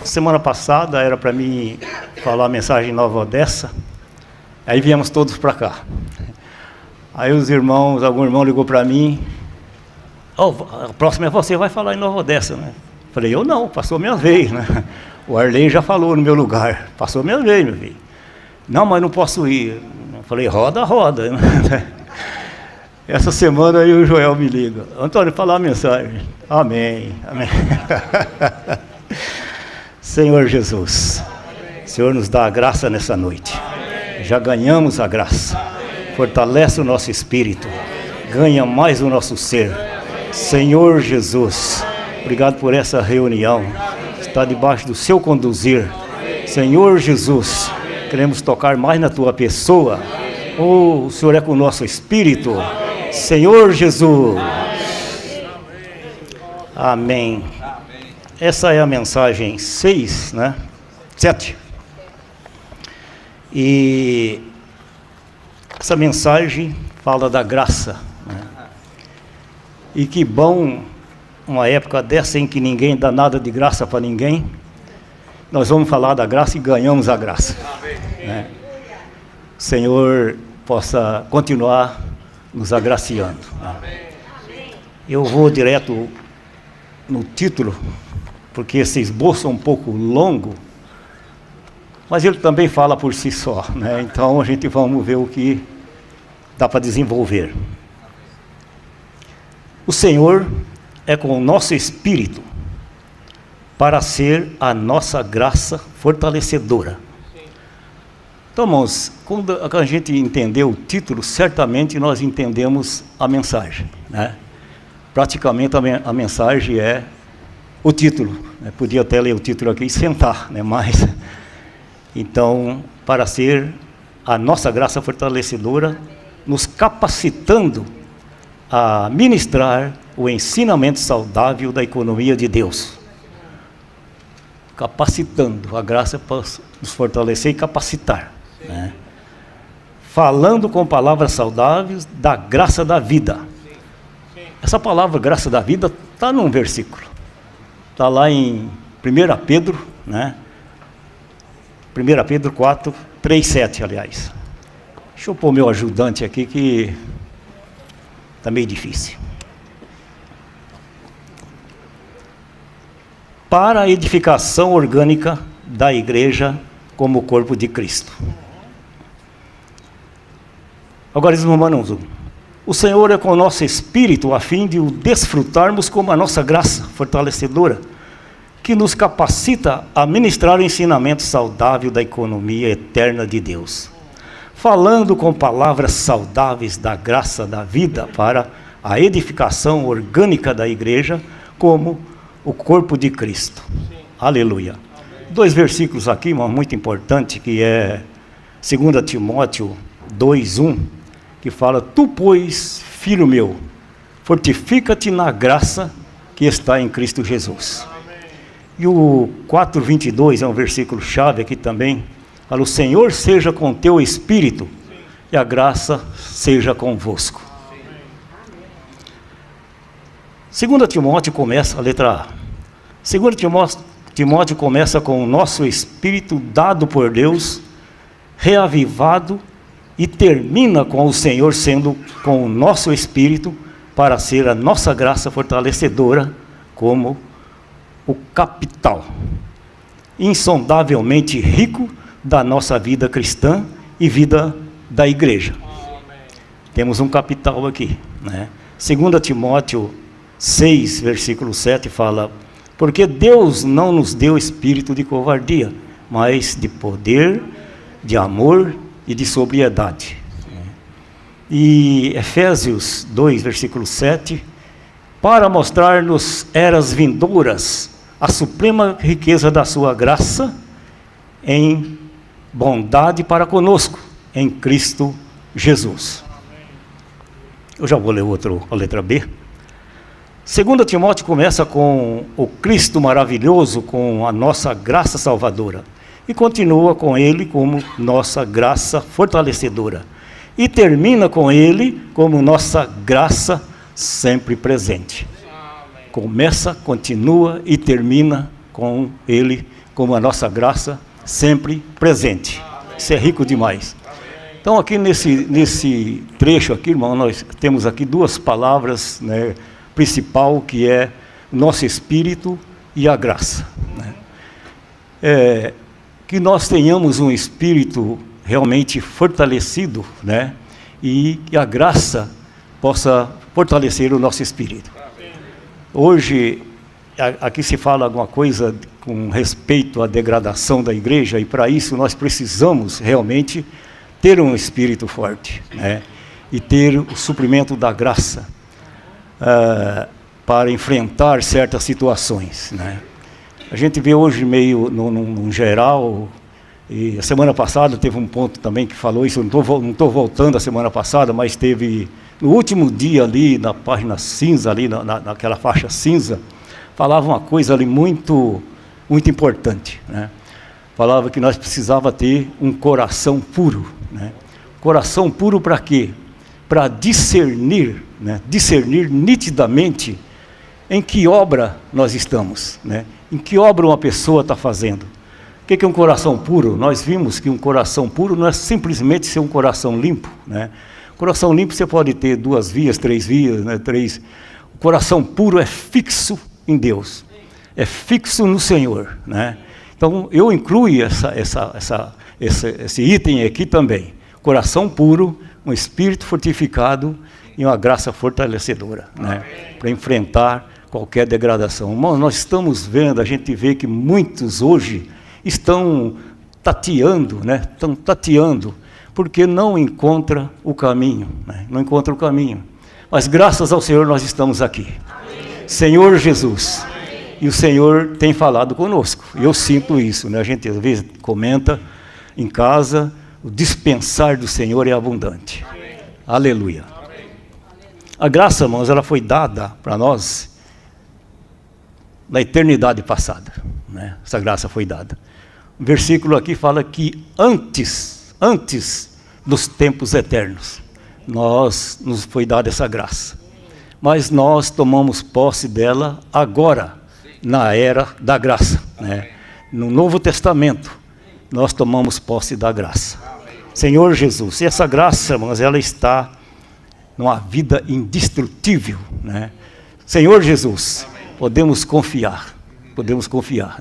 Semana passada era para mim falar a mensagem em Nova Odessa, aí viemos todos para cá. Aí algum irmão ligou para mim, a próxima é você, vai falar em Nova Odessa, né? Falei, eu não, passou a minha vez, né? O Arley já falou no meu lugar, passou a minha vez, meu filho. Não, mas não posso ir. Eu falei, roda. Essa semana aí o Joel me liga, Antônio, falar a mensagem. Amém. Senhor Jesus, Senhor nos dá a graça nessa noite. Já ganhamos a graça. Fortalece o nosso espírito. Ganha mais o nosso ser. Senhor Jesus, obrigado por essa reunião. Está debaixo do seu conduzir. Senhor Jesus, queremos tocar mais na tua pessoa. O Senhor é com o nosso espírito. Senhor Jesus. Amém. Essa é a mensagem 6, né? 7. E essa mensagem fala da graça, né? E que bom, uma época dessa em que ninguém dá nada de graça para ninguém, nós vamos falar da graça e ganhamos a graça, né? O Senhor possa continuar nos agraciando, né? Eu vou direto no título, porque esse esboço é um pouco longo, mas ele também fala por si só, né? Então a gente vamos ver o que dá para desenvolver. O Senhor é com o nosso espírito para ser a nossa graça fortalecedora. Então, irmãos, quando a gente entender o título, certamente nós entendemos a mensagem, né? Praticamente a mensagem é o título, né? Podia até ler o título aqui e sentar, né? Mas, então, para ser a nossa graça fortalecedora, nos capacitando a ministrar o ensinamento saudável da economia de Deus. Capacitando, a graça para nos fortalecer e capacitar, né? Falando com palavras saudáveis da graça da vida. Essa palavra graça da vida está num versículo. Está lá em 1 Pedro, né? 1 Pedro 4, 3, 7, aliás. Deixa eu pôr meu ajudante aqui, que está meio difícil. Para a edificação orgânica da igreja como corpo de Cristo. Agora, Romanos 1. O Senhor é com o nosso espírito, a fim de o desfrutarmos como a nossa graça fortalecedora, que nos capacita a ministrar o ensinamento saudável da economia eterna de Deus, falando com palavras saudáveis da graça da vida para a edificação orgânica da igreja como o corpo de Cristo. Sim. Aleluia. 2 versículos aqui, irmão, muito importante, que é 2 Timóteo 2:1, que fala: tu, pois, filho meu, fortifica-te na graça que está em Cristo Jesus. Amém. E o 4:22 é um versículo chave aqui também. Fala: o Senhor seja com teu espírito. Sim. E a graça seja convosco. 2 Timóteo começa, a letra A. 2 Timóteo começa com o nosso espírito dado por Deus, reavivado, e termina com o Senhor sendo com o nosso espírito para ser a nossa graça fortalecedora como o capital insondavelmente rico da nossa vida cristã e vida da igreja. Amém. Temos um capital aqui, né? 2 Timóteo 6, versículo 7 fala: porque Deus não nos deu espírito de covardia, mas de poder, de amor e de sobriedade. E Efésios 2, versículo 7, para mostrar-nos eras vindouras a suprema riqueza da sua graça em bondade para conosco, em Cristo Jesus. Eu já vou ler a letra B. 2 Timóteo começa com o Cristo maravilhoso, com a nossa graça salvadora, e continua com Ele como nossa graça fortalecedora, e termina com Ele como nossa graça sempre presente. Começa, continua e termina com Ele, como a nossa graça sempre presente. Isso é rico demais. Então aqui nesse trecho aqui, irmão, nós temos aqui duas palavras, né, principal, que é nosso espírito e a graça, né? Que nós tenhamos um espírito realmente fortalecido, né, e que a graça possa fortalecer o nosso espírito. Hoje, aqui se fala alguma coisa com respeito à degradação da igreja, e para isso nós precisamos realmente ter um espírito forte, né, e ter o suprimento da graça para enfrentar certas situações, né. A gente vê hoje meio num geral, e a semana passada teve um ponto também que falou isso, eu não estou voltando a semana passada, mas teve no último dia ali, na página cinza, ali naquela faixa cinza, falava uma coisa ali muito importante, né? Falava que nós precisávamos ter um coração puro, né? Coração puro para quê? Para discernir, né? Discernir nitidamente em que obra nós estamos, né? Em que obra uma pessoa está fazendo. O que é um coração puro? Nós vimos que um coração puro não é simplesmente ser um coração limpo, né? Coração limpo você pode ter 2 vias, 3 vias, né? 3. O coração puro é fixo em Deus, é fixo no Senhor, né? Então eu incluo esse item aqui também. Coração puro, um espírito fortificado e uma graça fortalecedora, né? Para enfrentar qualquer degradação. Irmão, nós estamos vendo, a gente vê que muitos hoje estão tateando, né? Estão tateando, porque não encontra o caminho, né? Não encontra o caminho. Mas graças ao Senhor nós estamos aqui. Amém. Senhor Jesus. Amém. E o Senhor tem falado conosco. Eu sinto isso, né? A gente às vezes comenta em casa, o dispensar do Senhor é abundante. Amém. Aleluia. Amém. A graça, irmãos, ela foi dada para nós na eternidade passada, né? Essa graça foi dada. O versículo aqui fala que antes dos tempos eternos, nos foi dada essa graça. Mas nós tomamos posse dela agora, na era da graça, né? No Novo Testamento, nós tomamos posse da graça. Senhor Jesus, e essa graça, irmãos, ela está numa vida indestrutível, né? Senhor Jesus, podemos confiar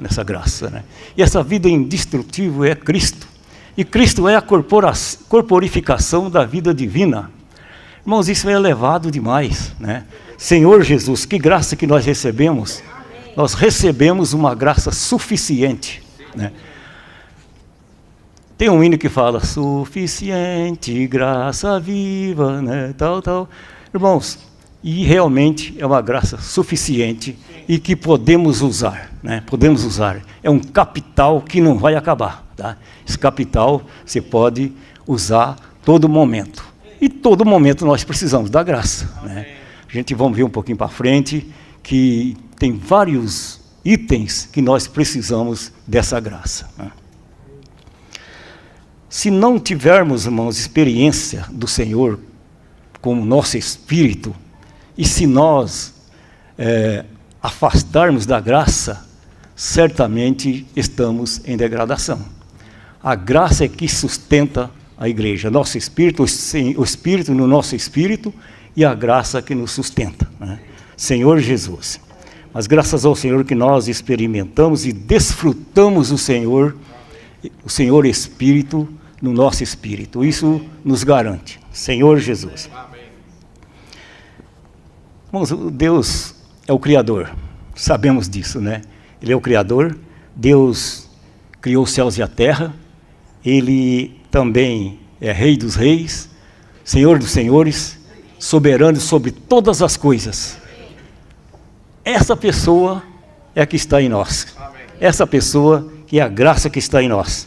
nessa graça, né? E essa vida indestrutível é Cristo. E Cristo é a corporificação da vida divina. Irmãos, isso é elevado demais, né? Senhor Jesus, que graça que nós recebemos. Nós recebemos uma graça suficiente, né? Tem um hino que fala, suficiente, graça viva, né? Tal. Irmãos, e realmente é uma graça suficiente e que podemos usar, né? Podemos usar. É um capital que não vai acabar, tá? Esse capital você pode usar todo momento. E todo momento nós precisamos da graça, né? A gente vamos ver um pouquinho para frente que tem vários itens que nós precisamos dessa graça, né? Se não tivermos, irmãos, experiência do Senhor com o nosso espírito, e se nós afastarmos da graça, certamente estamos em degradação. A graça é que sustenta a igreja, nosso espírito, o espírito no nosso espírito e a graça que nos sustenta, né? Senhor Jesus. Mas graças ao Senhor que nós experimentamos e desfrutamos o Senhor Espírito no nosso espírito. Isso nos garante. Senhor Jesus. Irmãos, Deus é o Criador, sabemos disso, né? Ele é o Criador, Deus criou os céus e a terra, Ele também é Rei dos reis, Senhor dos senhores, soberano sobre todas as coisas. Essa pessoa é a que está em nós. Essa pessoa que é a graça que está em nós.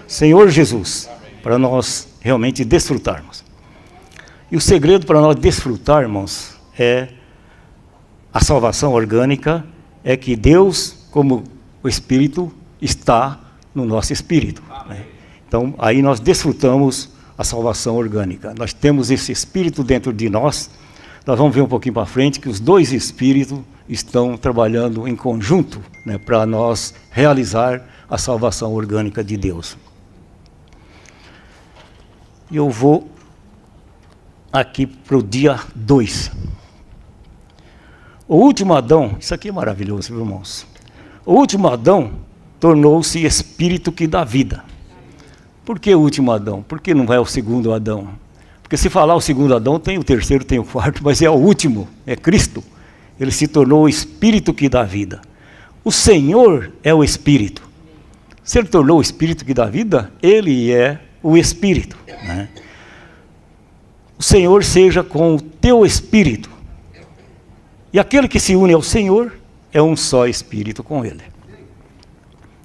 Senhor Jesus, para nós realmente desfrutarmos. E o segredo para nós desfrutarmos é a salvação orgânica, é que Deus, como o Espírito, está no nosso espírito, né? Então, aí nós desfrutamos a salvação orgânica. Nós temos esse Espírito dentro de nós, nós vamos ver um pouquinho para frente que os dois Espíritos estão trabalhando em conjunto, né, para nós realizar a salvação orgânica de Deus. Eu vou aqui para o dia 2. O último Adão, isso aqui é maravilhoso, irmãos. O último Adão tornou-se espírito que dá vida. Por que o último Adão? Por que não vai ao segundo Adão? Porque se falar o segundo Adão, tem o terceiro, tem o quarto, mas é o último, é Cristo. Ele se tornou o espírito que dá vida. O Senhor é o espírito. Se ele tornou o espírito que dá vida, ele é o espírito, né? O Senhor seja com o teu espírito. E aquele que se une ao Senhor é um só espírito com ele.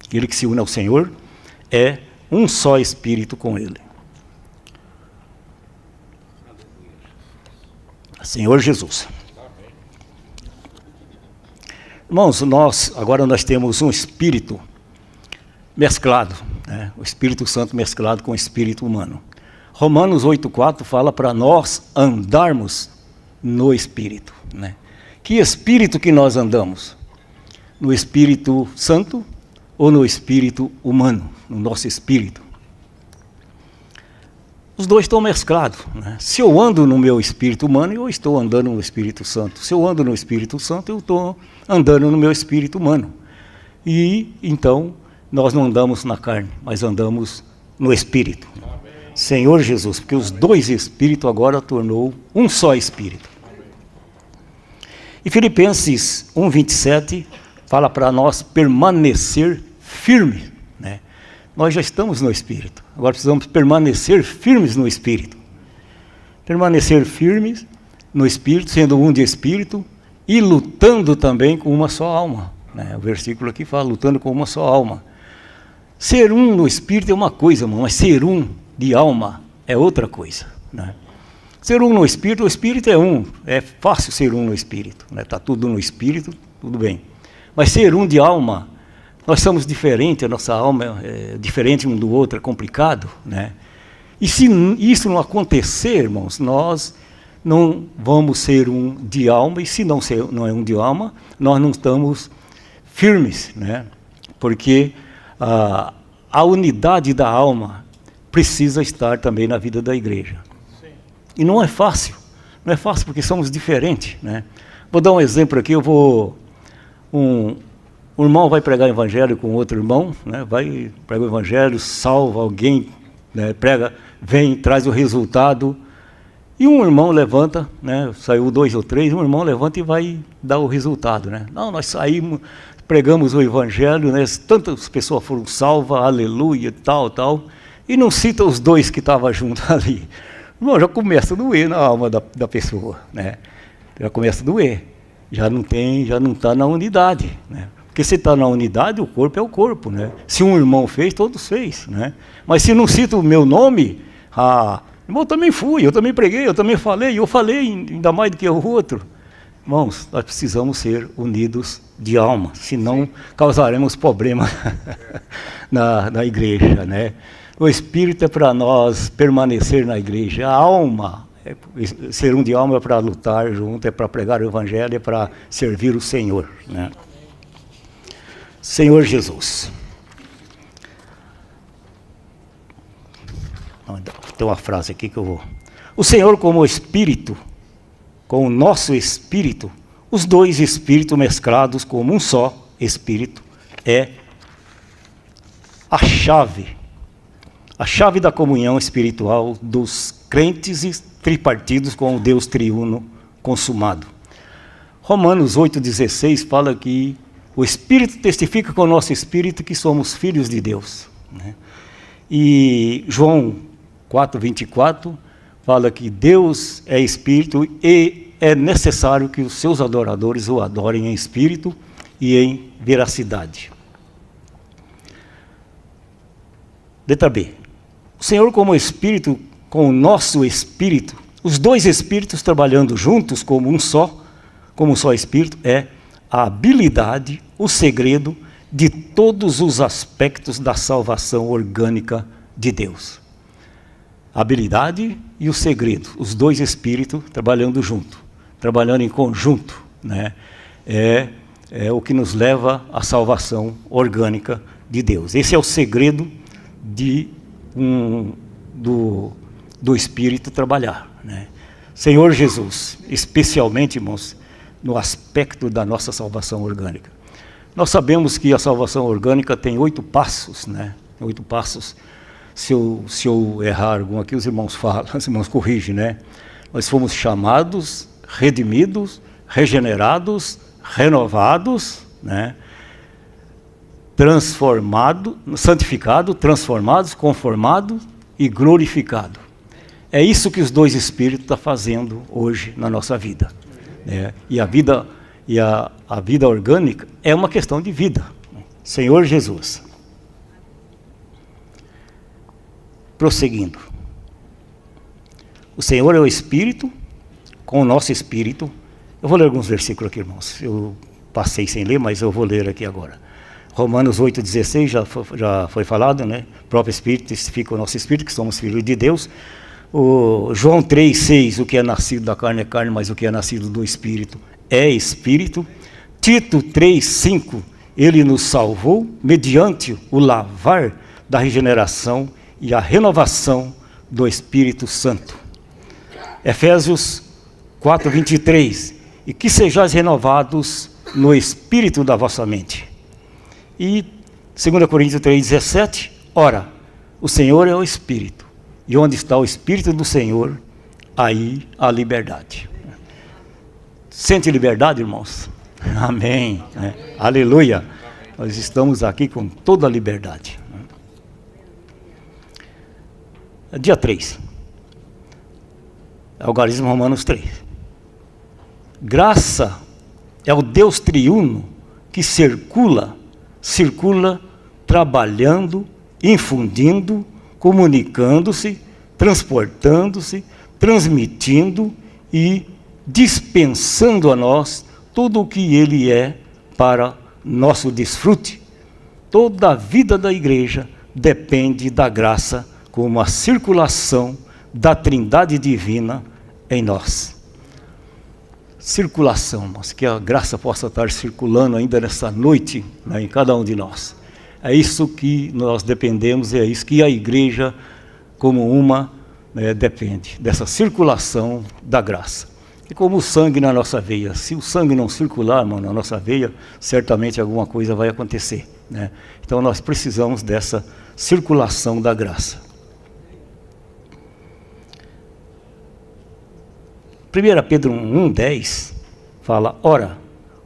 Aquele que se une ao Senhor é um só espírito com ele. Senhor Jesus. Irmãos, agora nós temos um espírito mesclado, né? O Espírito Santo mesclado com o espírito humano. Romanos 8,4 fala para nós andarmos no Espírito, né? Que espírito que nós andamos? No Espírito Santo ou no Espírito humano? No nosso espírito? Os dois estão mesclados, né? Se eu ando no meu espírito humano, eu estou andando no Espírito Santo. Se eu ando no Espírito Santo, eu estou andando no meu espírito humano. E então nós não andamos na carne, mas andamos no Espírito. Amém. Senhor Jesus, porque os dois espíritos agora tornou um só espírito. E Filipenses 1,27 fala para nós permanecer firme, né? Nós já estamos no Espírito, agora precisamos permanecer firmes no Espírito. Permanecer firmes no Espírito, sendo um de Espírito e lutando também com uma só alma, né? O versículo aqui fala, lutando com uma só alma. Ser um no Espírito é uma coisa, irmão, mas ser um de alma é outra coisa, né? Ser um no Espírito, o Espírito é um, é fácil ser um no Espírito, né? Está tudo no Espírito, tudo bem. Mas ser um de alma, nós somos diferentes, a nossa alma é diferente um do outro, é complicado, né? E se isso não acontecer, irmãos, nós não vamos ser um de alma, e se não é um de alma, nós não estamos firmes, né? Porque a unidade da alma precisa estar também na vida da igreja. Sim. E não é fácil porque somos diferentes, né? Vou dar um exemplo aqui, um irmão vai pregar o evangelho com outro irmão, né? Vai pregar o evangelho, salva alguém, né? Prega, vem, traz o resultado, e um irmão levanta, né? Saiu 2 ou 3, um irmão levanta e vai dar o resultado, né? Não, nós saímos, pregamos o evangelho, né? Tantas pessoas foram salvas, aleluia, tal, e não cita os 2 que estavam juntos ali. Irmão, já começa a doer na alma da pessoa, né? Já começa a doer, já não está na unidade, né? Porque se está na unidade, o corpo é o corpo, né? Se um irmão fez, todos fez, né? Mas se não cita o meu nome, irmão, eu também fui, eu também preguei, eu também falei, eu falei ainda mais do que o outro. Irmãos, nós precisamos ser unidos de alma, senão causaremos problema na igreja, né? O Espírito é para nós permanecer na igreja, a alma, ser um de alma é para lutar junto, é para pregar o Evangelho, é para servir o Senhor, né? Senhor Jesus. Tem uma frase aqui que eu vou... O Senhor como Espírito, com o nosso Espírito, os dois Espíritos mesclados como um só Espírito, é a chave da comunhão espiritual dos crentes e tripartidos com o Deus triuno consumado. Romanos 8,16 fala que o Espírito testifica com o nosso Espírito que somos filhos de Deus, né? E João 4,24 fala que Deus é Espírito e é necessário que os seus adoradores o adorem em Espírito e em veracidade. Letra B. O Senhor como Espírito, com o nosso Espírito, os dois Espíritos trabalhando juntos como um só Espírito, é a habilidade, o segredo de todos os aspectos da salvação orgânica de Deus. A habilidade e o segredo, os dois Espíritos trabalhando junto. trabalhando em conjunto, né? É o que nos leva à salvação orgânica de Deus. Esse é o segredo do Espírito trabalhar, né? Senhor Jesus, especialmente, irmãos, no aspecto da nossa salvação orgânica. Nós sabemos que a salvação orgânica tem 8 passos, né? 8 passos. Se eu errar algum aqui, os irmãos falam, os irmãos corrigem, né? Nós fomos chamados, redimidos, regenerados, renovados, né? Transformados, santificados, transformados, conformados e glorificados. É isso que os 2 Espíritos estão fazendo hoje na nossa vida, né? E a vida orgânica é uma questão de vida. Senhor Jesus. Prosseguindo. O Senhor é o Espírito, com o nosso Espírito. Eu vou ler alguns versículos aqui, irmãos. Eu passei sem ler, mas eu vou ler aqui agora. Romanos 8,16 já foi falado, né? O próprio Espírito testifica o nosso Espírito, que somos filhos de Deus. O João 3,6, o que é nascido da carne é carne, mas o que é nascido do Espírito é Espírito. Tito 3,5, ele nos salvou mediante o lavar da regeneração e a renovação do Espírito Santo. Efésios 4,23, e que sejais renovados no espírito da vossa mente. E 2 Coríntios 3,17, ora, o Senhor é o Espírito, e onde está o Espírito do Senhor, aí há liberdade. Sente liberdade, irmãos? Amém. Aleluia. Nós estamos aqui com toda a liberdade. Dia 3. Algarismo Romanos 3. Graça é o Deus triuno que circula trabalhando, infundindo, comunicando-se, transportando-se, transmitindo e dispensando a nós tudo o que Ele é para nosso desfrute. Toda a vida da igreja depende da graça como a circulação da Trindade Divina em nós. Circulação, mas que a graça possa estar circulando ainda nessa noite, né, em cada um de nós. É isso que nós dependemos, é isso que a igreja, como uma, né, depende, dessa circulação da graça. E como o sangue na nossa veia, se o sangue não circular, irmão, na nossa veia, certamente alguma coisa vai acontecer, né? Então nós precisamos dessa circulação da graça. 1 Pedro 1,10 fala, ora,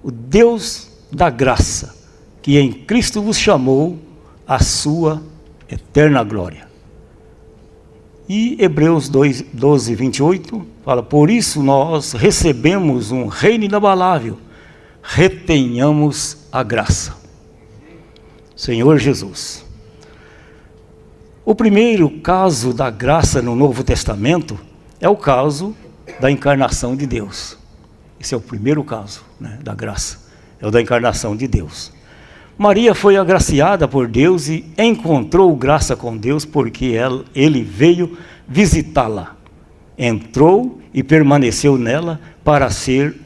o Deus da graça, que em Cristo vos chamou à sua eterna glória. E Hebreus 12:28 fala, por isso nós recebemos um reino inabalável, retenhamos a graça. Senhor Jesus. O primeiro caso da graça no Novo Testamento é o caso da encarnação de Deus. Esse é o primeiro caso, né, da graça, é o da encarnação de Deus. Maria foi agraciada por Deus e encontrou graça com Deus porque ele veio visitá-la. Entrou e permaneceu nela para ser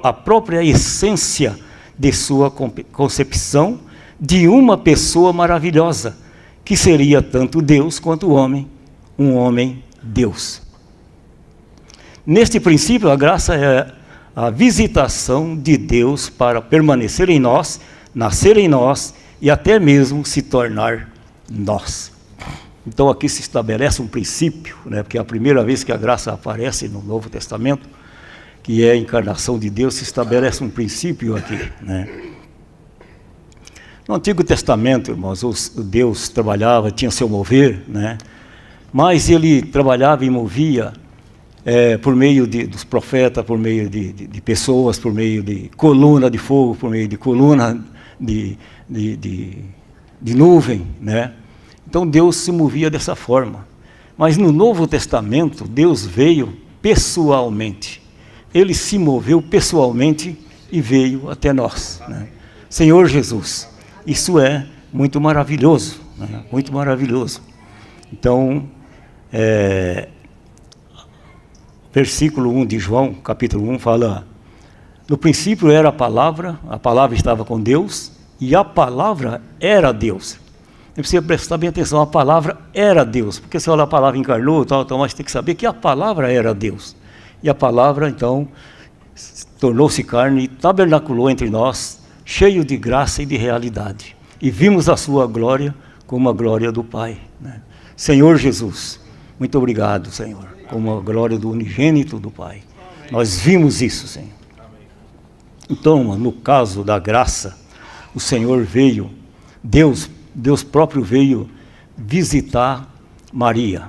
a própria essência de sua concepção de uma pessoa maravilhosa, que seria tanto Deus quanto o homem, um homem Deus. Neste princípio, a graça é a visitação de Deus para permanecer em nós, nascer em nós e até mesmo se tornar nós. Então aqui se estabelece um princípio, né, porque é a primeira vez que a graça aparece no Novo Testamento, que é a encarnação de Deus, se estabelece um princípio aqui, né. No Antigo Testamento, irmãos, Deus trabalhava, tinha seu mover, né, mas Ele trabalhava e movia por meio dos profetas, por meio de pessoas, por meio de coluna de fogo, por meio de coluna de nuvem, né? Então Deus se movia dessa forma. Mas no Novo Testamento, Deus veio pessoalmente. Ele se moveu pessoalmente e veio até nós, né? Senhor Jesus, isso é muito maravilhoso, né? Muito maravilhoso. Então, versículo 1 de João, capítulo 1, fala: no princípio era a palavra estava com Deus, e a palavra era Deus. Você precisa prestar bem atenção, a palavra era Deus, porque se olha a palavra encarnou, mas tem que saber que a palavra era Deus. E a palavra, então, tornou-se carne e tabernaculou entre nós, cheio de graça e de realidade. E vimos a sua glória como a glória do Pai, né? Senhor Jesus, muito obrigado, Senhor, como a glória do unigênito do Pai. Nós vimos isso, Senhor. Então, no caso da graça, o Senhor veio, Deus próprio veio visitar Maria.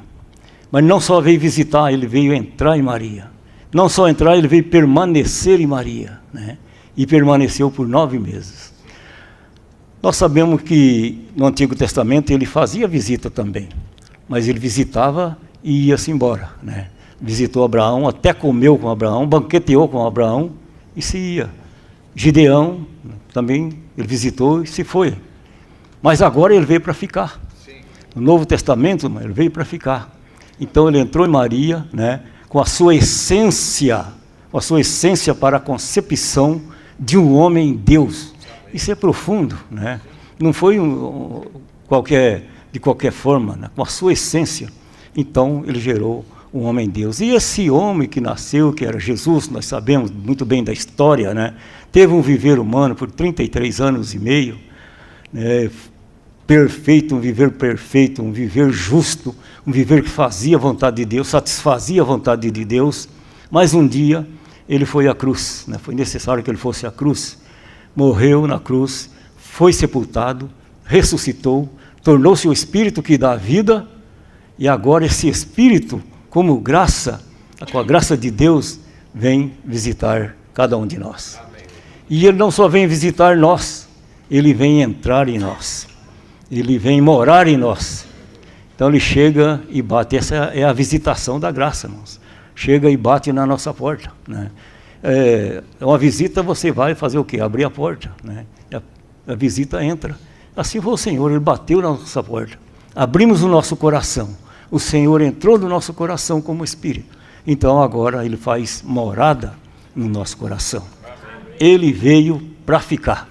Mas não só veio visitar, ele veio entrar em Maria. Não só entrar, ele veio permanecer em Maria, né? E permaneceu por 9 meses. Nós sabemos que no Antigo Testamento ele fazia visita também, mas ele visitava e ia-se embora, né? Visitou Abraão, até comeu com Abraão, banqueteou com Abraão e se ia. Gideão também ele visitou e se foi. Mas agora ele veio para ficar. No Novo Testamento ele veio para ficar. Então ele entrou em Maria, né, com a sua essência para a concepção de um homem Deus. Isso é profundo, né? Não foi de qualquer forma, né? Com a sua essência. Então ele gerou um homem Deus. E esse homem que nasceu, que era Jesus, nós sabemos muito bem da história, né? Teve um viver humano por 33 anos e meio, né? Perfeito, um viver justo, um viver que fazia a vontade de Deus, satisfazia a vontade de Deus. Mas um dia ele foi à cruz, né? Foi necessário que ele fosse à cruz. Morreu na cruz, foi sepultado, ressuscitou, tornou-se o Espírito que dá vida, e agora esse Espírito, como graça, com a graça de Deus, vem visitar cada um de nós. Amém. E ele não só vem visitar nós, ele vem entrar em nós, ele vem morar em nós. Então ele chega e bate, essa é a visitação da graça, irmãos. Chega e bate na nossa porta, né? Uma visita, você vai fazer o quê? Abrir a porta, né? A visita entra. Assim foi o Senhor, ele bateu na nossa porta. Abrimos o nosso coração. O Senhor entrou no nosso coração como Espírito. Então agora ele faz morada no nosso coração. Ele veio para ficar.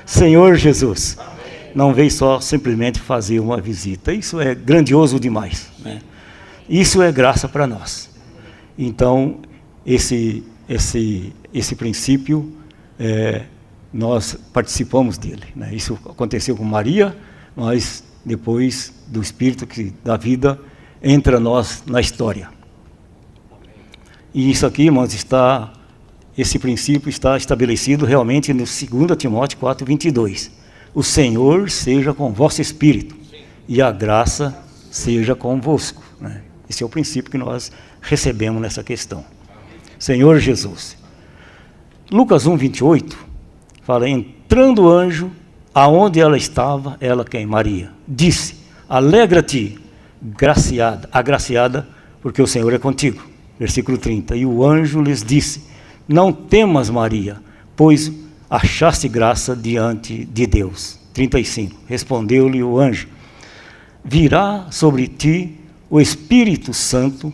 Senhor Jesus. Não veio só simplesmente fazer uma visita. Isso é grandioso demais, né? Isso é graça para nós. Então, esse princípio, nós participamos dele, né? Isso aconteceu com Maria, mas depois do Espírito que dá vida, entra nós na história. E isso aqui, irmãos, esse princípio está estabelecido realmente no 2 Timóteo 4:22. O Senhor seja com o vosso espírito, e a graça seja convosco, né? Esse é o princípio que nós recebemos nessa questão. Senhor Jesus. Lucas 1:28 fala: entrando o anjo aonde ela estava, ela quem? Maria, disse: alegra-te, agraciada, porque o Senhor é contigo. Versículo 30. E o anjo lhes disse: não temas, Maria, pois achaste graça diante de Deus. 35. Respondeu-lhe o anjo: virá sobre ti o Espírito Santo,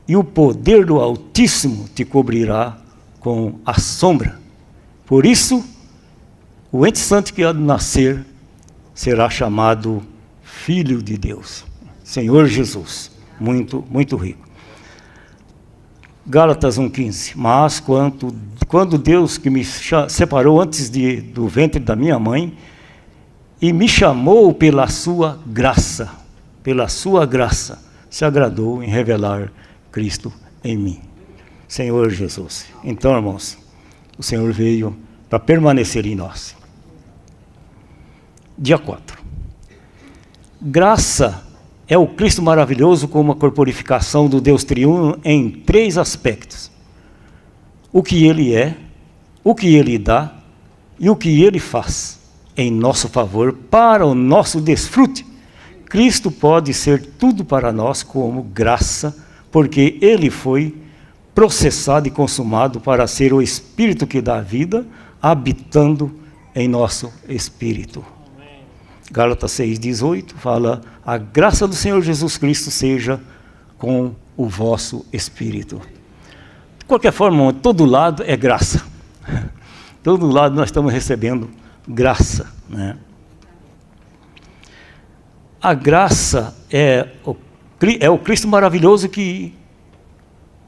e o poder do Altíssimo te cobrirá com a sombra. Por isso, o ente santo que há de nascer será chamado Filho de Deus. Senhor Jesus, muito, muito rico. Gálatas 1:15. Mas quando Deus que me separou antes do ventre da minha mãe, e me chamou pela sua graça, se agradou em revelar Cristo em mim. Senhor Jesus. Então, irmãos, o Senhor veio para permanecer em nós. Dia 4. Graça é o Cristo maravilhoso como a corporificação do Deus triuno em 3 aspectos: o que Ele é, o que Ele dá e o que Ele faz em nosso favor, para o nosso desfrute. Cristo pode ser tudo para nós como graça, porque Ele foi processado e consumado para ser o Espírito que dá vida, habitando em nosso espírito. Gálatas 6:18 fala: a graça do Senhor Jesus Cristo seja com o vosso espírito. De qualquer forma, todo lado é graça. Todo lado nós estamos recebendo graça, né? A graça é o Cristo maravilhoso que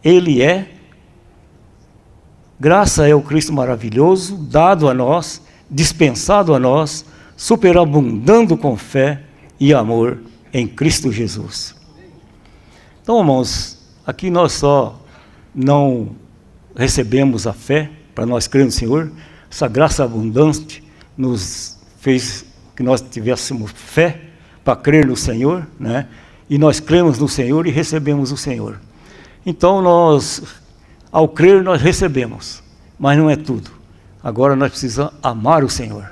Ele é. Graça é o Cristo maravilhoso, dado a nós, dispensado a nós, superabundando com fé e amor em Cristo Jesus. Então, irmãos, aqui nós só não recebemos a fé para nós crer no Senhor. Essa graça abundante nos fez que nós tivéssemos fé para crer no Senhor, né? E nós cremos no Senhor e recebemos o Senhor. Então nós, ao crer, nós recebemos, mas não é tudo. Agora nós precisamos amar o Senhor.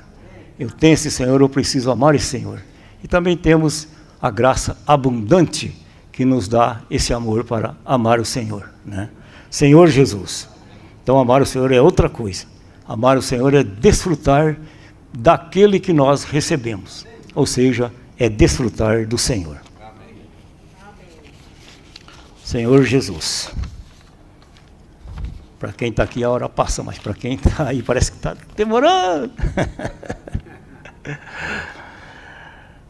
Eu tenho esse Senhor, eu preciso amar esse Senhor. E também temos a graça abundante que nos dá esse amor para amar o Senhor, né? Senhor Jesus. Então amar o Senhor é outra coisa. Amar o Senhor é desfrutar daquele que nós recebemos. Ou seja, é desfrutar do Senhor. Amém. Senhor Jesus. Para quem está aqui a hora passa, mas para quem está aí parece que está demorando.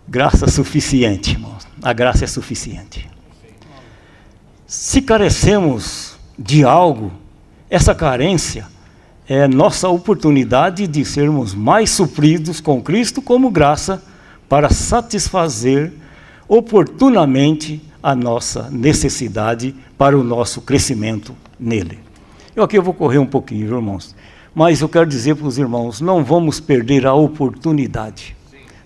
Graça suficiente, irmãos. A graça é suficiente. Se carecemos de algo, essa carência é nossa oportunidade de sermos mais supridos com Cristo como graça para satisfazer oportunamente a nossa necessidade para o nosso crescimento nele. Aqui eu vou correr um pouquinho, irmãos, mas eu quero dizer para os irmãos, não vamos perder a oportunidade,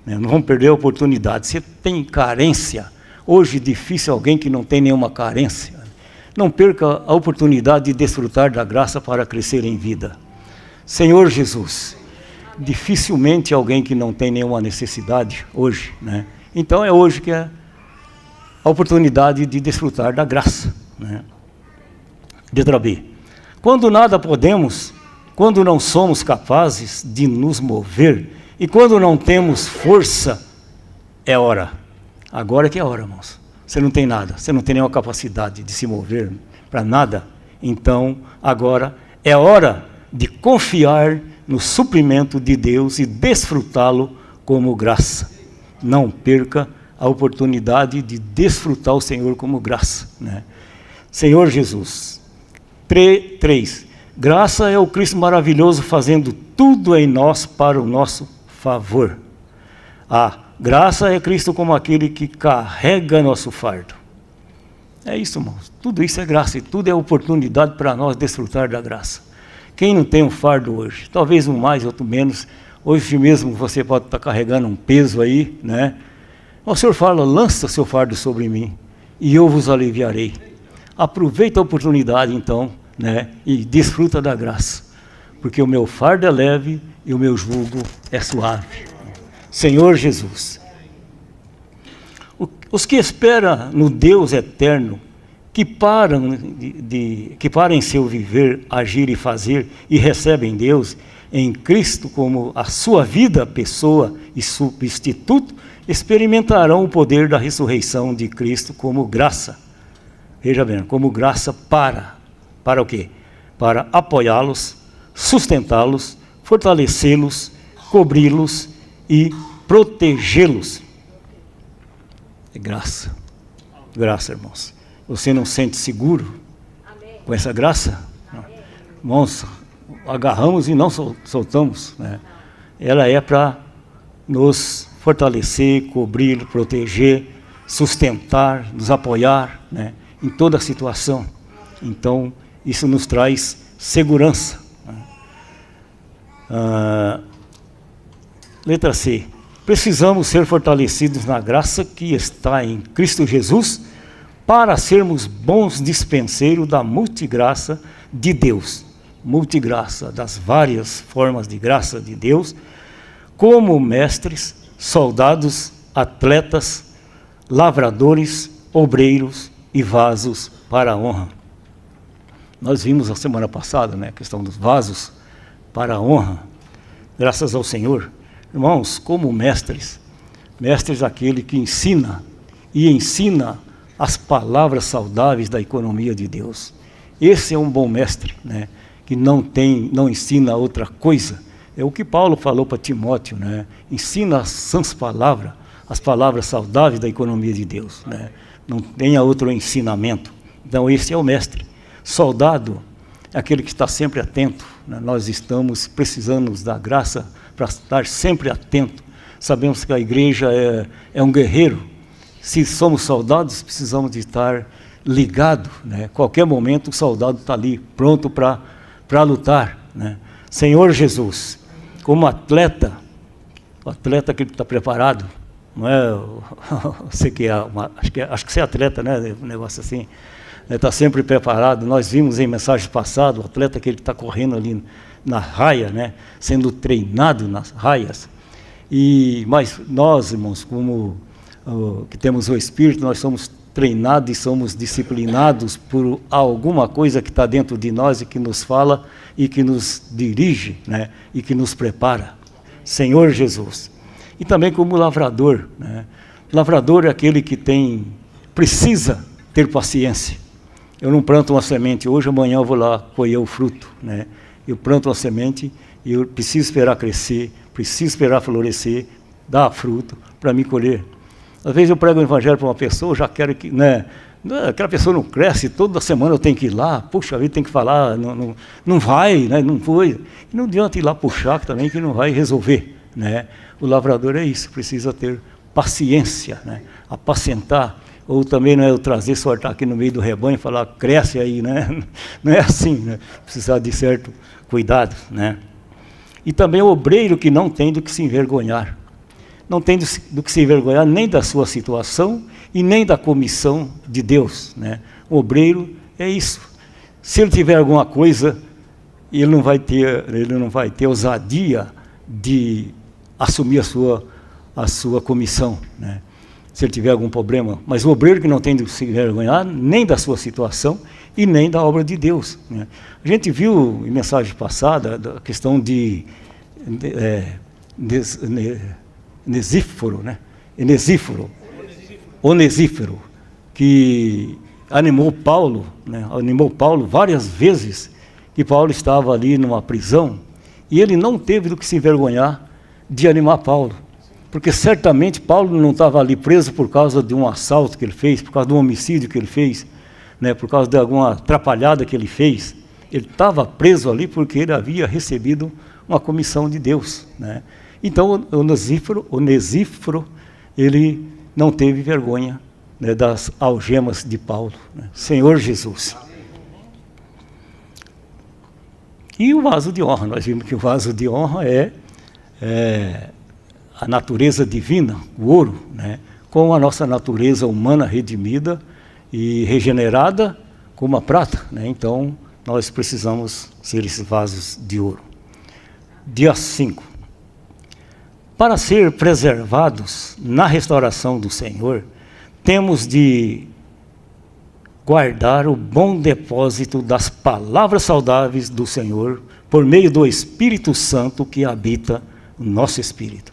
né? Não vamos perder a oportunidade. Você tem carência, hoje difícil alguém que não tem nenhuma carência, não perca a oportunidade de desfrutar da graça para crescer em vida. Senhor Jesus, dificilmente alguém que não tem nenhuma necessidade hoje, né? Então é hoje que é a oportunidade de desfrutar da graça, né? Letra B. Quando nada podemos, quando não somos capazes de nos mover e quando não temos força, é hora. Agora que é hora, irmãos. Você não tem nada, você não tem nenhuma capacidade de se mover para nada. Então, agora é hora de confiar no suprimento de Deus e desfrutá-lo como graça. Não perca a oportunidade de desfrutar o Senhor como graça, né? Senhor Jesus. 3. Graça é o Cristo maravilhoso fazendo tudo em nós para o nosso favor. Graça é Cristo como aquele que carrega nosso fardo. É isso, irmãos. Tudo isso é graça e tudo é oportunidade para nós desfrutar da graça. Quem não tem um fardo hoje? Talvez um mais, outro menos. Hoje mesmo você pode estar carregando um peso aí, né? O Senhor fala, lança seu fardo sobre mim e eu vos aliviarei. Aproveita a oportunidade então, né? E desfruta da graça. Porque o meu fardo é leve e o meu jugo é suave. Senhor Jesus. Os que esperam no Deus eterno, que param em seu viver, agir e fazer, e recebem Deus em Cristo como a sua vida, pessoa e substituto, experimentarão o poder da ressurreição de Cristo como graça. Veja bem, como graça para o quê? Para apoiá-los, sustentá-los, fortalecê-los, cobri-los e protegê-los. É graça. Graça, irmãos. Você não sente seguro com essa graça? Não. Irmãos, agarramos e não soltamos, né? Ela é para nos fortalecer, cobrir, proteger, sustentar, nos apoiar, né? Em toda a situação. Então, isso nos traz segurança, né? Letra C. Precisamos ser fortalecidos na graça que está em Cristo Jesus para sermos bons dispenseiros da multigraça de Deus. Multigraça, das várias formas de graça de Deus, como mestres, soldados, atletas, lavradores, obreiros e vasos para a honra. Nós vimos a semana passada, né, a questão dos vasos para a honra, graças ao Senhor. Irmãos, como mestres aquele que ensina, e ensina as palavras saudáveis da economia de Deus. Esse é um bom mestre, né? Que não ensina outra coisa. É o que Paulo falou para Timóteo, né? Ensina as sãs palavras, as palavras saudáveis da economia de Deus, né? Não tenha outro ensinamento. Então esse é o mestre. Soldado é aquele que está sempre atento, né? Nós estamos precisando da graça para estar sempre atento. Sabemos que a igreja é um guerreiro. Se somos soldados, precisamos de estar ligado, né? Qualquer momento o soldado está ali, pronto para lutar, né? Senhor Jesus, como atleta, o atleta que está preparado, não é? Você que acho que você é atleta, né? Um negócio assim, está sempre preparado. Nós vimos em mensagens passadas o atleta que ele está correndo ali na raia, né? Sendo treinado nas raias. Mas nós, irmãos, como que temos o Espírito, nós somos treinados e somos disciplinados por alguma coisa que está dentro de nós e que nos fala e que nos dirige, né? E que nos prepara. Senhor Jesus. E também como lavrador, né? Lavrador é aquele que precisa ter paciência. Eu não planto uma semente hoje, amanhã eu vou lá colher o fruto, né? Eu planto uma semente e eu preciso esperar crescer, preciso esperar florescer, dar fruto para me colher. Às vezes eu prego o evangelho para uma pessoa, eu já quero que, né? Aquela pessoa não cresce, toda semana eu tenho que ir lá, puxa, a vida tem que falar, não vai, né? Não foi. E não adianta ir lá puxar também, que não vai resolver, né? O lavrador é isso, precisa ter paciência, né? Apacentar, ou também não é eu trazer, só estar aqui no meio do rebanho e falar, cresce aí, né? Não é assim, né? Precisa de certo cuidado, né? E também o obreiro que não tem do que se envergonhar. Não tem do que se envergonhar nem da sua situação e nem da comissão de Deus, né? O obreiro é isso. Se ele tiver alguma coisa, ele não vai ter ousadia de assumir a sua comissão, né? Se ele tiver algum problema. Mas o obreiro que não tem de se envergonhar nem da sua situação e nem da obra de Deus, né? A gente viu em mensagem passada a questão de Onesíforo, né? Onesíforo, que animou Paulo, né? Animou Paulo várias vezes, que Paulo estava ali numa prisão, e ele não teve do que se envergonhar de animar Paulo, porque certamente Paulo não estava ali preso por causa de um assalto que ele fez, por causa de um homicídio que ele fez, né? Por causa de alguma atrapalhada que ele fez. Ele estava preso ali porque ele havia recebido uma comissão de Deus, né? Então, Onesíforo, ele não teve vergonha, né, das algemas de Paulo, né? Senhor Jesus. E o vaso de honra, nós vimos que o vaso de honra é a natureza divina, o ouro, né, com a nossa natureza humana redimida e regenerada como a prata, né? Então, nós precisamos ser esses vasos de ouro. Dia 5. Para ser preservados na restauração do Senhor, temos de guardar o bom depósito das palavras saudáveis do Senhor por meio do Espírito Santo que habita no nosso espírito.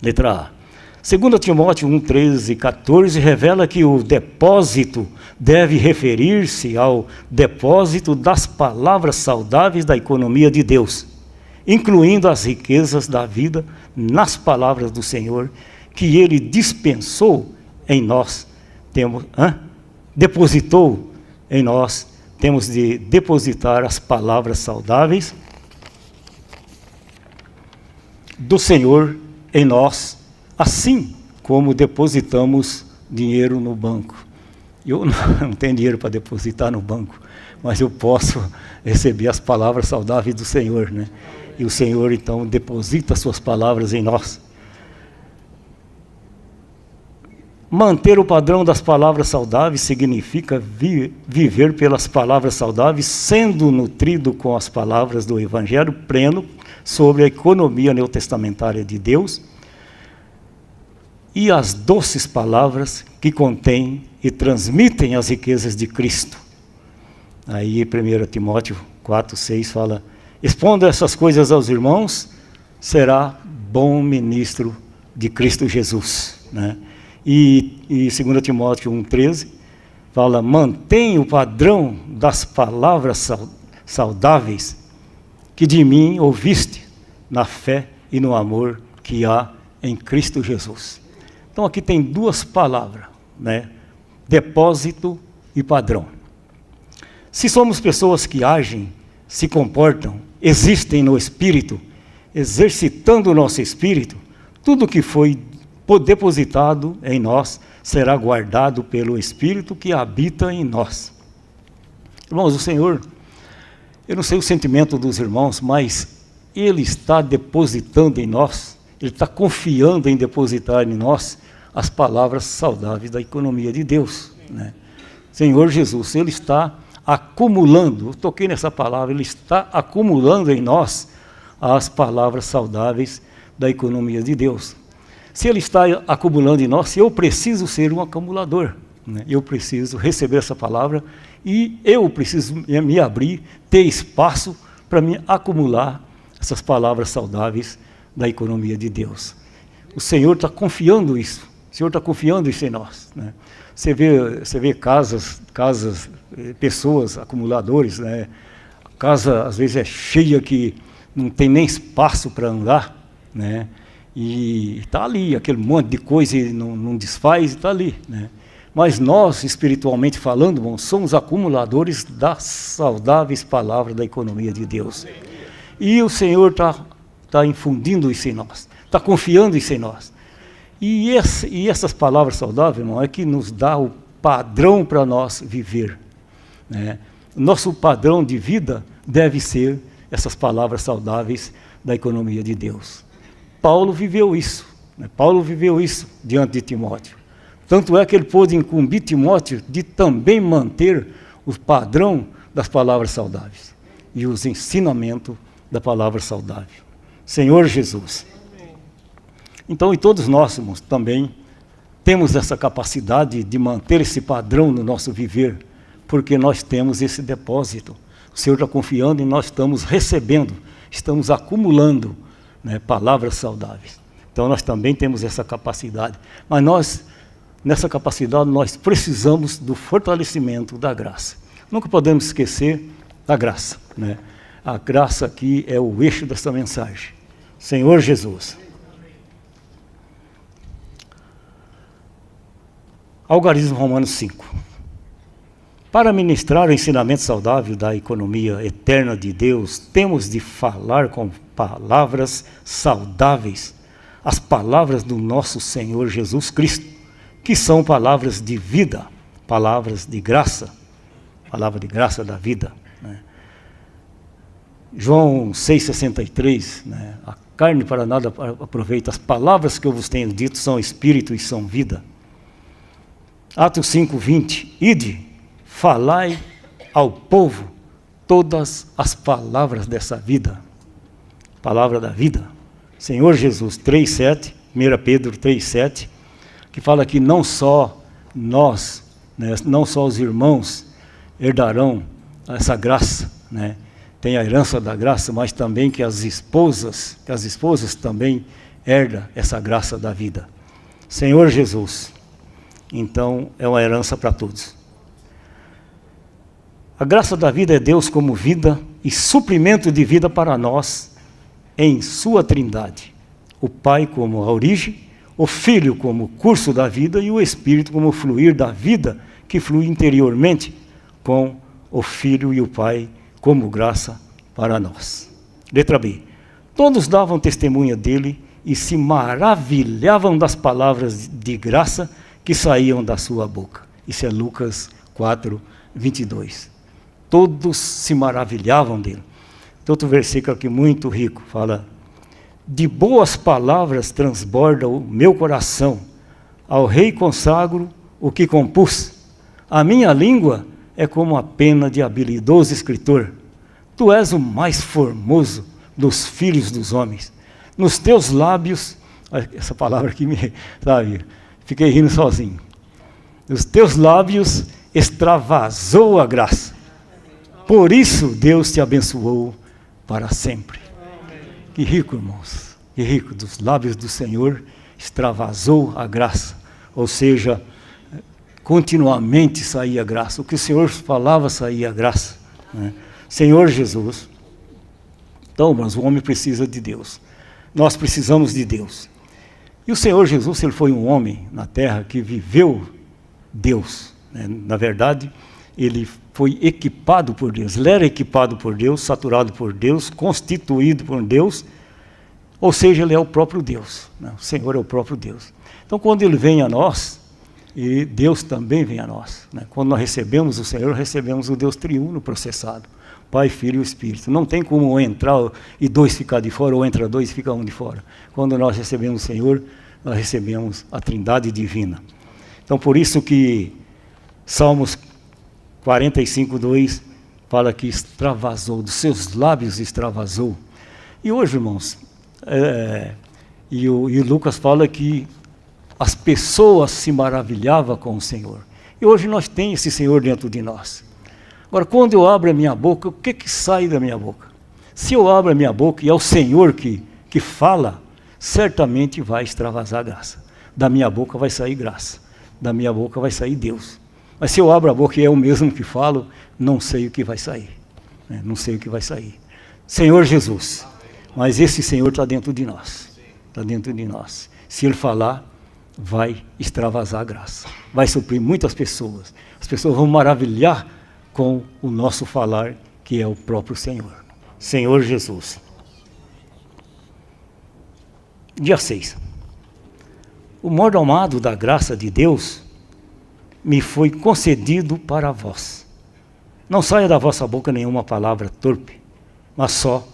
Letra A. 2 Timóteo 1, 13 e 14 revela que o depósito deve referir-se ao depósito das palavras saudáveis da economia de Deus, incluindo as riquezas da vida nas palavras do Senhor, que Ele dispensou em nós. Depositou em nós, temos de depositar as palavras saudáveis do Senhor em nós, assim como depositamos dinheiro no banco. Eu não tenho dinheiro para depositar no banco, mas eu posso receber as palavras saudáveis do Senhor, né? E o Senhor, então, deposita suas palavras em nós. Manter o padrão das palavras saudáveis significa viver pelas palavras saudáveis, sendo nutrido com as palavras do Evangelho pleno sobre a economia neotestamentária de Deus e as doces palavras que contêm e transmitem as riquezas de Cristo. Aí 1 Timóteo 4, 6 fala: expondo essas coisas aos irmãos, será bom ministro de Cristo Jesus, né? E 2 Timóteo 1,13 fala: mantém o padrão das palavras saudáveis que de mim ouviste, na fé e no amor que há em Cristo Jesus. Então aqui tem duas palavras, né? Depósito e padrão. Se somos pessoas que agem, se comportam, existem no Espírito, exercitando o nosso Espírito, tudo que foi depositado em nós será guardado pelo Espírito que habita em nós. Irmãos, o Senhor, eu não sei o sentimento dos irmãos, mas Ele está depositando em nós, Ele está confiando em depositar em nós as palavras saudáveis da economia de Deus, né? Senhor Jesus, Ele está acumulando, eu toquei nessa palavra, Ele está acumulando em nós as palavras saudáveis da economia de Deus. Se Ele está acumulando em nós, eu preciso ser um acumulador, né? Eu preciso receber essa palavra e eu preciso me abrir, ter espaço para me acumular essas palavras saudáveis da economia de Deus. O Senhor está confiando isso, o Senhor está confiando isso em nós, né? Você vê casas, pessoas, acumuladores, né? A casa às vezes é cheia que não tem nem espaço para andar, né? E está ali, aquele monte de coisa e não desfaz, está ali, né? Mas nós, espiritualmente falando, irmãos, somos acumuladores das saudáveis palavras da economia de Deus. E o Senhor está infundindo isso em nós, está confiando isso em nós. E essas palavras saudáveis, irmão, é que nos dá o padrão para nós viver, né? Nosso padrão de vida deve ser essas palavras saudáveis da economia de Deus. Paulo viveu isso, né? Paulo viveu isso diante de Timóteo. Tanto é que ele pôde incumbir Timóteo de também manter o padrão das palavras saudáveis e os ensinamentos da palavra saudável. Senhor Jesus. Então, e todos nós, irmãos, também temos essa capacidade de manter esse padrão no nosso viver, porque nós temos esse depósito. O Senhor está confiando e nós estamos recebendo, estamos acumulando, né, palavras saudáveis. Então, nós também temos essa capacidade. Mas nós, nessa capacidade, nós precisamos do fortalecimento da graça. Nunca podemos esquecer da graça, né? A graça aqui é o eixo dessa mensagem. Senhor Jesus. Algarismo Romanos 5. Para ministrar o ensinamento saudável da economia eterna de Deus, temos de falar com palavras saudáveis, as palavras do nosso Senhor Jesus Cristo, que são palavras de vida, palavras de graça, palavra de graça da vida, né? João 6,63, né? A carne para nada aproveita, as palavras que eu vos tenho dito são espírito e são vida. Atos 5,20, ide, falai ao povo todas as palavras dessa vida, palavra da vida. Senhor Jesus 3,7, 1 Pedro 3,7, que fala que não só nós, né, não só os irmãos herdarão essa graça, né, tem a herança da graça, mas também que as esposas também herdam essa graça da vida. Senhor Jesus, então é uma herança para todos. A graça da vida é Deus como vida e suprimento de vida para nós em sua trindade. O Pai como a origem, o Filho como o curso da vida e o Espírito como o fluir da vida que flui interiormente com o Filho e o Pai como graça para nós. Letra B. Todos davam testemunha dele e se maravilhavam das palavras de graça que saíam da sua boca. Isso é Lucas 4:22. Todos se maravilhavam dele. Tem outro versículo aqui muito rico, fala: de boas palavras transborda o meu coração, ao rei consagro o que compus. A minha língua é como a pena de habilidoso escritor. Tu és o mais formoso dos filhos dos homens. Nos teus lábios, essa palavra aqui me, sabe, fiquei rindo sozinho. Nos teus lábios extravasou a graça. Por isso Deus te abençoou para sempre. Que rico, irmãos. Que rico, dos lábios do Senhor extravasou a graça. ou seja, continuamente saía graça. O que o Senhor falava saía graça, né? Senhor Jesus. Então, mas o homem precisa de Deus. Nós precisamos de Deus. E o Senhor Jesus, ele foi um homem na terra que viveu Deus, né? Na verdade, ele foi equipado por Deus. Ele era equipado por Deus, saturado por Deus, constituído por Deus. Ou seja, ele é o próprio Deus, né? O Senhor é o próprio Deus. Então, quando ele vem a nós, e Deus também vem a nós, né? Quando nós recebemos o Senhor, recebemos o Deus triuno processado. Pai, Filho e Espírito. Não tem como entrar e dois ficar de fora, ou entra dois e fica um de fora. Quando nós recebemos o Senhor, nós recebemos a Trindade divina. Então, por isso que Salmos 45:2 fala que extravasou, dos seus lábios extravasou. E hoje, irmãos, e o Lucas fala que as pessoas se maravilhavam com o Senhor. E hoje nós temos esse Senhor dentro de nós. Agora, quando eu abro a minha boca, o que sai da minha boca? Se eu abro a minha boca e é o Senhor que fala, certamente vai extravasar graça. Da minha boca vai sair graça. Da minha boca vai sair Deus. Mas se eu abro a boca e é o mesmo que falo, não sei o que vai sair. Né? Não sei o que vai sair. Senhor Jesus. Mas esse Senhor está dentro de nós. Está dentro de nós. Se Ele falar, vai extravasar a graça. Vai suprir muitas pessoas. As pessoas vão maravilhar com o nosso falar, que é o próprio Senhor. Senhor Jesus. Dia 6. O mordomado da graça de Deus me foi concedido para vós. Não saia da vossa boca nenhuma palavra torpe, mas só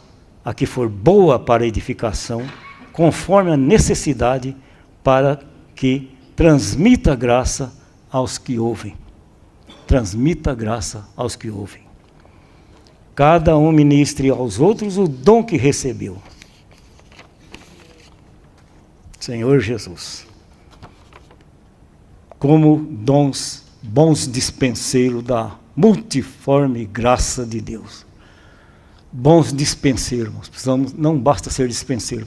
a que for boa para edificação, conforme a necessidade, para que transmita graça aos que ouvem. Transmita graça aos que ouvem. Cada um ministre aos outros o dom que recebeu. Senhor Jesus. Como bons dispenseiros da multiforme graça de Deus. Bons dispenseiros. Não basta ser dispenseiro,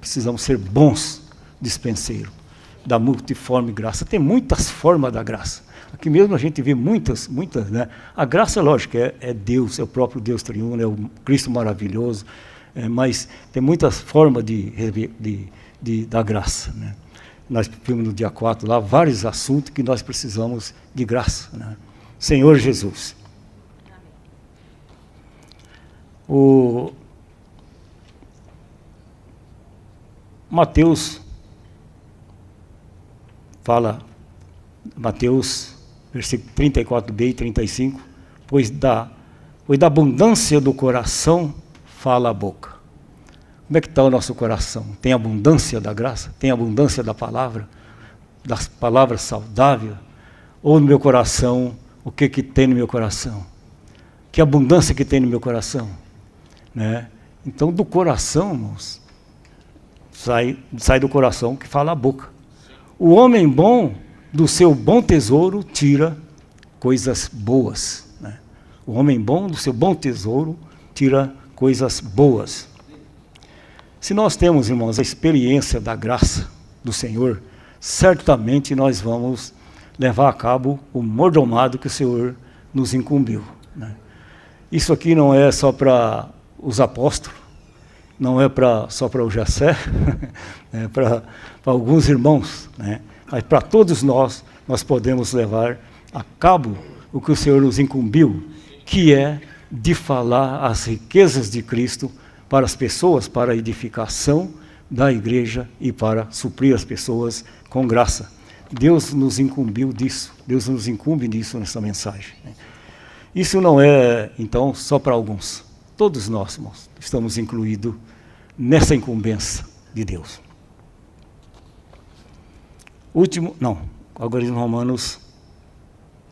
precisamos ser bons dispenseiros da multiforme graça. Tem muitas formas da graça. Aqui mesmo a gente vê muitas, né? A graça, lógico, é Deus, é o próprio Deus triuno, é o Cristo maravilhoso, mas tem muitas formas da graça, né? Nós vimos no dia 4 lá vários assuntos que nós precisamos de graça, né? Senhor Jesus. O Mateus fala, Mateus, versículo 34b e 35, pois da abundância do coração fala a boca. Como é que está o nosso coração? Tem abundância da graça? Tem abundância da palavra? Das palavras saudáveis? Ou no meu coração, o que tem no meu coração? Que abundância que tem no meu coração? Né? Então, do coração, irmãos, sai do coração que fala a boca. O homem bom, do seu bom tesouro, tira coisas boas. Né? O homem bom, do seu bom tesouro, tira coisas boas. Se nós temos, irmãos, a experiência da graça do Senhor, certamente nós vamos levar a cabo o mordomado que o Senhor nos incumbiu. Né? Isso aqui não é só para os apóstolos, não é só para o Jessé, é para alguns irmãos, né? Mas para todos nós podemos levar a cabo o que o Senhor nos incumbiu, que é de falar as riquezas de Cristo para as pessoas, para a edificação da igreja e para suprir as pessoas com graça. Deus nos incumbiu disso, Deus nos incumbe disso nessa mensagem. Isso não é, então, só para alguns. Todos nós, irmãos, estamos incluídos nessa incumbência de Deus. Algarismo Romanos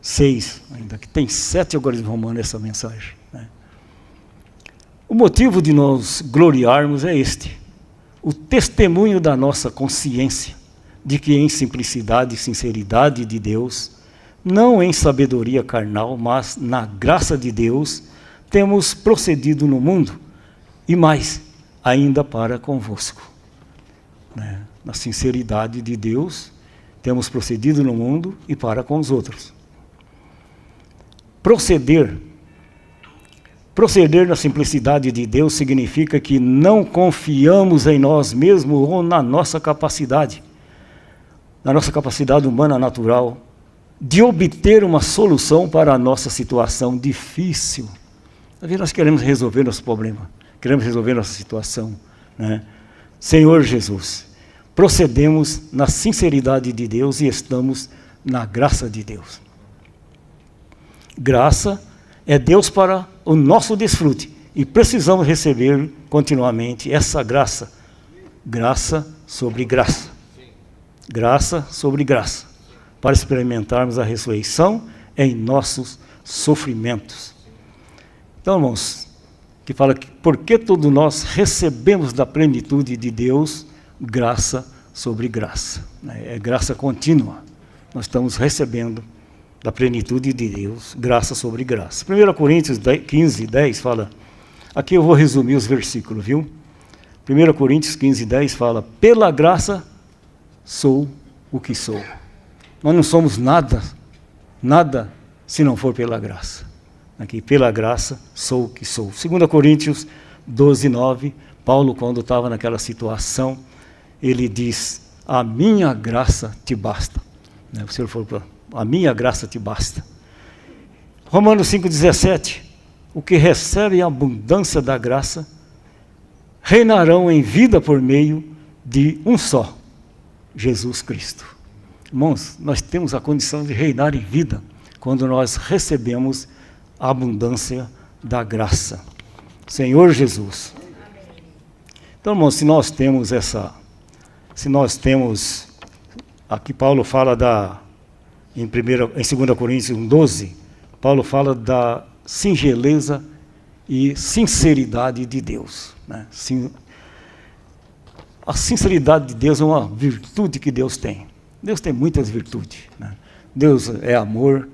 6, ainda que tem 7 algarismos romanos nessa mensagem. Né? O motivo de nós gloriarmos é este: o testemunho da nossa consciência de que em simplicidade e sinceridade de Deus, não em sabedoria carnal, mas na graça de Deus, temos procedido no mundo, e mais, ainda para convosco. Né? Na sinceridade de Deus, temos procedido no mundo e para com os outros. Proceder na simplicidade de Deus significa que não confiamos em nós mesmos ou na nossa capacidade humana natural, de obter uma solução para a nossa situação difícil. Às vezes nós queremos resolver nosso problema, queremos resolver nossa situação, né? Senhor Jesus, procedemos na sinceridade de Deus e estamos na graça de Deus. Graça é Deus para o nosso desfrute e precisamos receber continuamente essa graça. Graça sobre graça. Graça sobre graça. Para experimentarmos a ressurreição em nossos sofrimentos. Então, irmãos, que fala que porque todos nós recebemos da plenitude de Deus graça sobre graça. É graça contínua. Nós estamos recebendo da plenitude de Deus, graça sobre graça. 1 Coríntios 15, 10 fala, aqui eu vou resumir os versículos, viu? 1 Coríntios 15, 10 fala, pela graça sou o que sou. Nós não somos nada se não for pela graça. Aqui, pela graça sou o que sou. 2 Coríntios 12, 9, Paulo, quando estava naquela situação, ele diz, a minha graça te basta. O Senhor falou para a minha graça te basta. Romanos 5,17, o que recebe a abundância da graça, reinarão em vida por meio de um só, Jesus Cristo. Irmãos, nós temos a condição de reinar em vida, quando nós recebemos a abundância da graça. Senhor Jesus. Então, irmãos, se nós temos, aqui Paulo fala em 2 Coríntios 1,12, Paulo fala da singeleza e sinceridade de Deus. Né? A sinceridade de Deus é uma virtude que Deus tem. Deus tem muitas virtudes. Né? Deus é amor,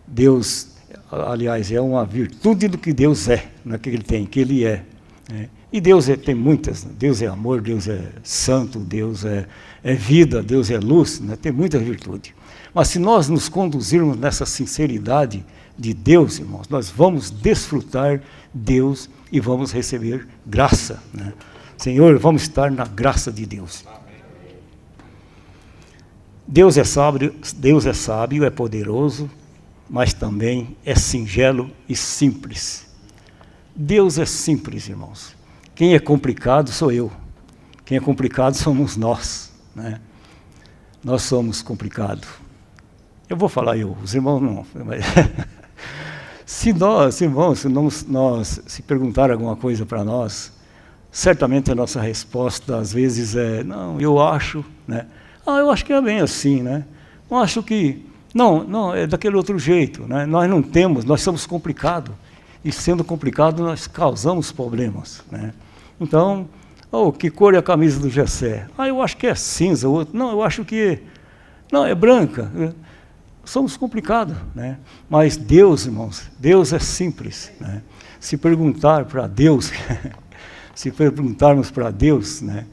Deus, aliás, é uma virtude do que Deus é, não é que Ele tem, que Ele é. Né? E Deus tem muitas, Deus é amor, Deus é santo, Deus é vida, Deus é luz, né? Tem muitas virtudes. Mas se nós nos conduzirmos nessa sinceridade de Deus, irmãos, nós vamos desfrutar Deus e vamos receber graça. Né? Senhor, vamos estar na graça de Deus. Deus é sábio, é poderoso, mas também é singelo e simples. Deus é simples, irmãos. Quem é complicado sou eu. Quem é complicado somos nós. Né? Nós somos complicados. Eu vou falar os irmãos não. Mas se nós, irmãos, se perguntar alguma coisa para nós, certamente a nossa resposta às vezes é, não, eu acho, né? Eu acho que é bem assim, né? Eu acho que, não, é daquele outro jeito, né? Nós somos complicados, e sendo complicado nós causamos problemas, né? Então, que cor é a camisa do Jessé? Eu acho que é cinza, o outro, não, eu acho que, não, é branca. Somos complicados, né? Mas Deus, irmãos, Deus é simples, né? Se perguntar para Deus, se perguntarmos para Deus, né?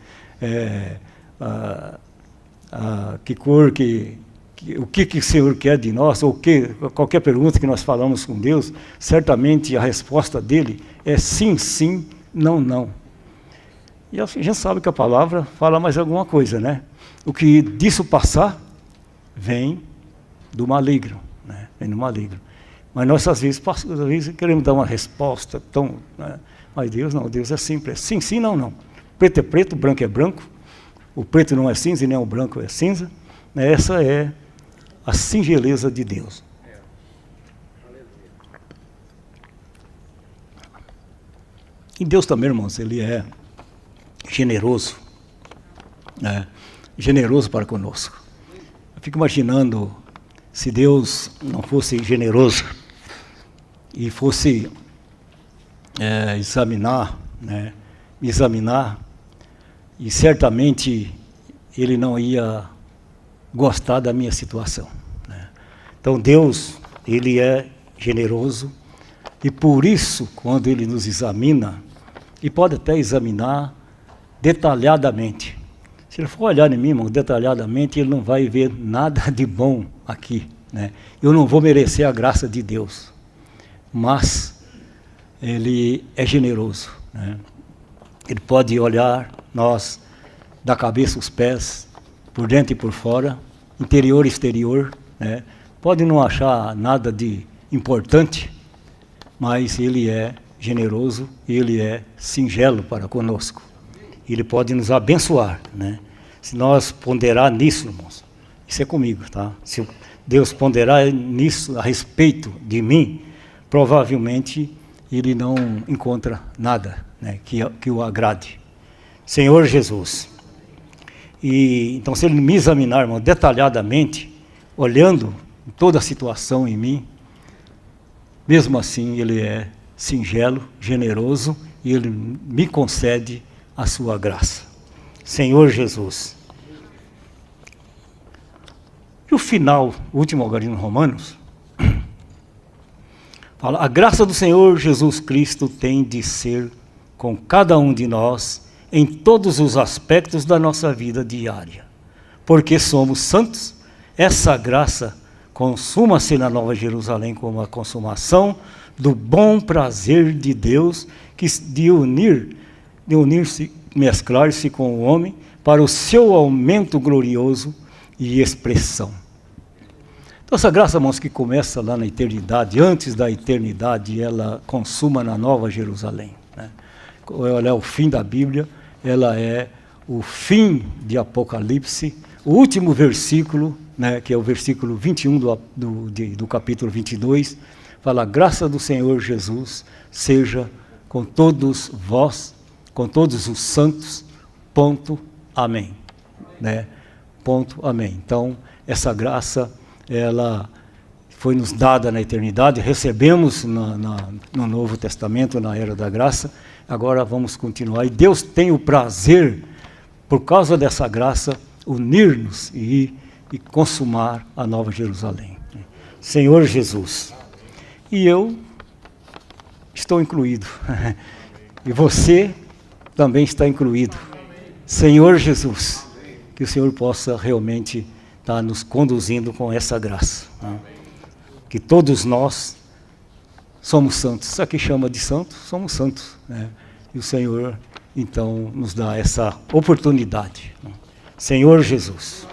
Que cor, o que o Senhor quer de nós, ou qualquer pergunta que nós falamos com Deus, certamente a resposta dele é sim, sim, não, não. E a gente sabe que a palavra fala mais alguma coisa, né? O que disso passar, vem do maligno, né? Vem do maligno. Mas nós, às vezes, queremos dar uma resposta tão... Né? Mas Deus não, Deus é simples. Sim, sim, não, não. Preto é preto, branco é branco. O preto não é cinza e nem o branco é cinza. Essa é a singeleza de Deus. E Deus também, irmãos, Ele é generoso. Né? Generoso para conosco. Eu fico imaginando... Se Deus não fosse generoso e fosse examinar, e certamente Ele não ia gostar da minha situação. Né? Então Deus, Ele é generoso e por isso, quando Ele nos examina, e pode até examinar detalhadamente. Se ele for olhar em mim, irmão, detalhadamente, ele não vai ver nada de bom aqui, né? Eu não vou merecer a graça de Deus, mas ele é generoso, né? Ele pode olhar nós da cabeça aos pés, por dentro e por fora, interior e exterior, né? Pode não achar nada de importante, mas ele é generoso, ele é singelo para conosco. Ele pode nos abençoar, né? Se nós ponderar nisso, irmãos, isso é comigo, tá? Se Deus ponderar nisso a respeito de mim, provavelmente ele não encontra nada, né, que o agrade. Senhor Jesus. E então, se ele me examinar, irmão, detalhadamente, olhando toda a situação em mim, mesmo assim ele é singelo, generoso, e ele me concede a sua graça. Senhor Jesus. E o final, o último agora em Romanos, fala: a graça do Senhor Jesus Cristo tem de ser com cada um de nós em todos os aspectos da nossa vida diária. Porque somos santos, essa graça consuma-se na Nova Jerusalém como a consumação do bom prazer de Deus, de unir-se, mesclar-se com o homem para o seu aumento glorioso e expressão. Então essa graça, irmãos, que começa lá na eternidade, antes da eternidade, ela consuma na Nova Jerusalém, né? Ela é o fim da Bíblia, ela é o fim de Apocalipse, o último versículo, né, que é o versículo 21 do capítulo 22, fala: a graça do Senhor Jesus seja com todos vós, com todos os santos, ponto, amém. Né? Ponto, amém. Então, essa graça, ela foi nos dada na eternidade, recebemos no Novo Testamento, na Era da Graça, agora vamos continuar. E Deus tem o prazer, por causa dessa graça, unir-nos e consumar a Nova Jerusalém. Senhor Jesus. E eu estou incluído. E você também está incluído. Senhor Jesus, que o Senhor possa realmente estar nos conduzindo com essa graça. Né? Que todos nós somos santos. Isso aqui chama de santos, somos santos. Né? E o Senhor, então, nos dá essa oportunidade. Né? Senhor Jesus.